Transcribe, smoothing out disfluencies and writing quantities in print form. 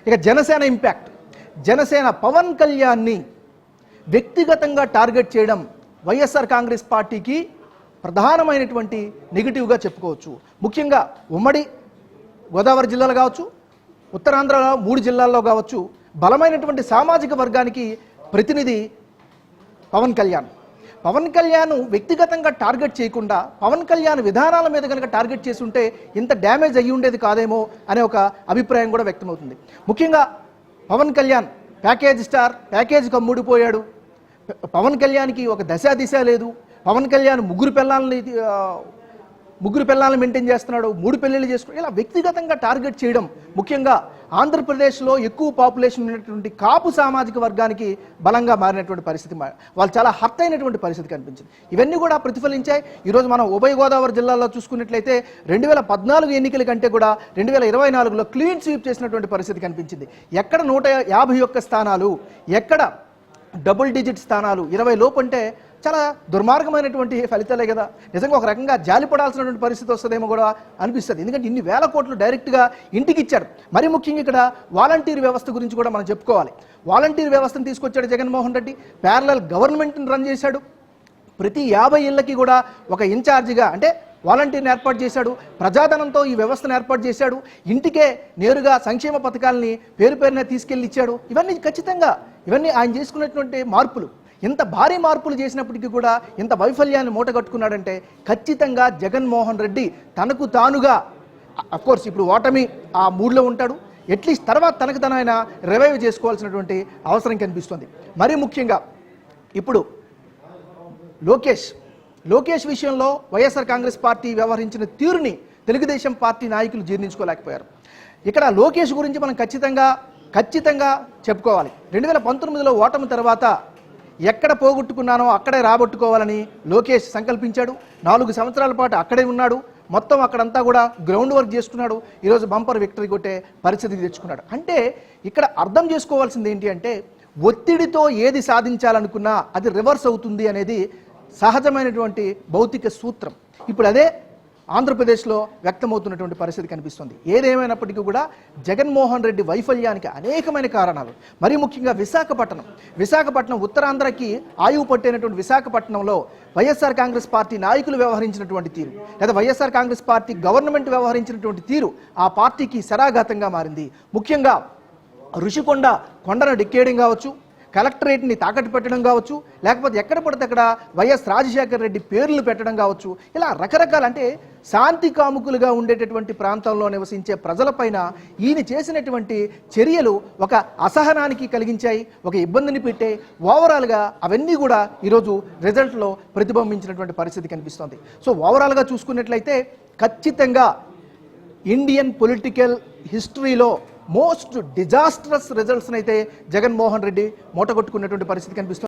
ఇక జనసేన ఇంపాక్ట్. జనసేన పవన్ కళ్యాణ్ని వ్యక్తిగతంగా టార్గెట్ చేయడం వైఎస్ఆర్ కాంగ్రెస్ పార్టీకి ప్రధానమైనటువంటి నెగిటివ్గా చెప్పుకోవచ్చు. ముఖ్యంగా ఉమ్మడి గోదావరి జిల్లాలో కావచ్చు, ఉత్తరాంధ్రలో 3 జిల్లాల్లో కావచ్చు, బలమైనటువంటి సామాజిక వర్గానికి ప్రతినిధి పవన్ కళ్యాణ్. పవన్ కళ్యాణ్ వ్యక్తిగతంగా టార్గెట్ చేయకుండా పవన్ కళ్యాణ్ విధానాల మీద కనుక టార్గెట్ చేసి ఉంటే ఇంత డ్యామేజ్ అయ్యి ఉండేది కాదేమో అనే ఒక అభిప్రాయం కూడా వ్యక్తమవుతుంది. ముఖ్యంగా Pawan Kalyan package star, package కమ్ముడిపోయాడు. పవన్ కళ్యాణ్కి ఒక దిశ లేదు. పవన్ కళ్యాణ్ ముగ్గురు పిల్లల్ని మెయింటైన్ చేస్తున్నాడు, 3 పెళ్ళిళ్ళు చేసుకున్నాడు. ఇలా వ్యక్తిగతంగా టార్గెట్ చేయడం ముఖ్యంగా ఆంధ్రప్రదేశ్లో ఎక్కువ పాపులేషన్ ఉన్నటువంటి కాపు సామాజిక వర్గానికి బలంగా మారినటువంటి పరిస్థితి, వాళ్ళు చాలా హర్ట్ అయినటువంటి పరిస్థితి కనిపించింది. ఇవన్నీ కూడా ప్రతిఫలించాయి. ఈరోజు మనం ఉభయ గోదావరి జిల్లాలో చూసుకున్నట్లయితే 2014 ఎన్నికల కంటే కూడా 2024లో క్లీన్ స్వీప్ చేసినటువంటి పరిస్థితి కనిపించింది. ఎక్కడ 151 స్థానాలు, ఎక్కడ డబుల్ డిజిట్ స్థానాలు, 20 లోపు అంటే చాలా దుర్మార్గమైనటువంటి ఫలితాలే కదా. నిజంగా ఒక రకంగా జాలిపడాల్సినటువంటి పరిస్థితి వస్తుందేమో కూడా అనిపిస్తుంది. ఎందుకంటే ఇన్ని వేల కోట్లు డైరెక్ట్గా ఇంటికి ఇచ్చారు. మరి ముఖ్యంగా ఇక్కడ వాలంటీర్ వ్యవస్థ గురించి కూడా మనం చెప్పుకోవాలి. వాలంటీర్ వ్యవస్థను తీసుకొచ్చాడు జగన్మోహన్ రెడ్డి, ప్యారలల్ గవర్నమెంట్ని రన్ చేశాడు. ప్రతి 50 ఇళ్లకి కూడా ఒక ఇన్ఛార్జిగా అంటే వాలంటీర్ని ఏర్పాటు చేశాడు. ప్రజాధనంతో ఈ వ్యవస్థను ఏర్పాటు చేశాడు. ఇంటికే నేరుగా సంక్షేమ పథకాలని పేరున తీసుకెళ్ళి ఇచ్చాడు. ఇవన్నీ ఆయన చేసుకున్నటువంటి మార్పులు. ఇంత భారీ మార్పులు చేసినప్పటికీ కూడా ఇంత వైఫల్యాన్ని మూటగట్టుకున్నాడంటే ఖచ్చితంగా జగన్మోహన్ రెడ్డి తనకు తానుగా, అఫ్కోర్స్ ఇప్పుడు ఓటమి ఆ మూడ్లో ఉంటాడు, అట్లీస్ట్ తర్వాత తనకు తను ఆయన రివైవ్ చేసుకోవాల్సినటువంటి అవసరం కనిపిస్తుంది. మరీ ముఖ్యంగా ఇప్పుడు లోకేష్ విషయంలో వైఎస్ఆర్ కాంగ్రెస్ పార్టీ వ్యవహరించిన తీరుని తెలుగుదేశం పార్టీ నాయకులు జీర్ణించుకోలేకపోయారు. ఇక్కడ లోకేష్ గురించి మనం ఖచ్చితంగా చెప్పుకోవాలి. 2019లో ఓటమి తర్వాత ఎక్కడ పోగొట్టుకున్నానో అక్కడే రాబట్టుకోవాలని లోకేష్ సంకల్పించాడు. 4 సంవత్సరాల పాటు అక్కడే ఉన్నాడు. మొత్తం అక్కడంతా కూడా గ్రౌండ్ వర్క్ చేసుకున్నాడు. ఈరోజు బంపర్ విక్టరీ కొట్టే పరిస్థితికి తెచ్చుకున్నాడు. అంటే ఇక్కడ అర్థం చేసుకోవాల్సింది ఏంటి అంటే, ఒత్తిడితో ఏది సాధించాలనుకున్నా అది రివర్స్ అవుతుంది అనేది సహజమైనటువంటి భౌతిక సూత్రం. ఇప్పుడు అదే ఆంధ్రప్రదేశ్లో వ్యక్తమవుతున్నటువంటి పరిస్థితి కనిపిస్తుంది. ఏదేమైనప్పటికీ కూడా జగన్మోహన్ రెడ్డి వైఫల్యానికి అనేకమైన కారణాలు. మరీ ముఖ్యంగా విశాఖపట్నం ఉత్తరాంధ్రకి ఆయువు పట్టేనటువంటి విశాఖపట్నంలో వైఎస్ఆర్ కాంగ్రెస్ పార్టీ నాయకులు వ్యవహరించినటువంటి తీరు, లేదా వైఎస్ఆర్ కాంగ్రెస్ పార్టీ గవర్నమెంట్ వ్యవహరించినటువంటి తీరు ఆ పార్టీకి శరాఘాతంగా మారింది. ముఖ్యంగా ఋషికొండ కొండను డిక్కేయడం కావచ్చు, కలెక్టరేట్ని తాకట్టు పెట్టడం కావచ్చు, లేకపోతే ఎక్కడ పడితే అక్కడ వైఎస్ రాజశేఖర రెడ్డి పేర్లు పెట్టడం కావచ్చు, ఇలా రకరకాల, అంటే శాంతి కాముకులుగా ఉండేటటువంటి ప్రాంతంలో నివసించే ప్రజలపైన ఈయన చేసినటువంటి చర్యలు ఒక అసహనానికి కలిగించాయి, ఒక ఇబ్బందిని పెట్టే. ఓవరాల్గా అవన్నీ కూడా ఈరోజు రిజల్ట్లో ప్రతిబింబించినటువంటి పరిస్థితి కనిపిస్తోంది. సో ఓవరాల్గా చూసుకున్నట్లయితే ఖచ్చితంగా ఇండియన్ పొలిటికల్ హిస్టరీలో మోస్ట్ డిజాస్ట్రస్ రిజల్ట్స్ని అయితే జగన్మోహన్ రెడ్డి మూటగొట్టుకున్నటువంటి పరిస్థితి కనిపిస్తుంది.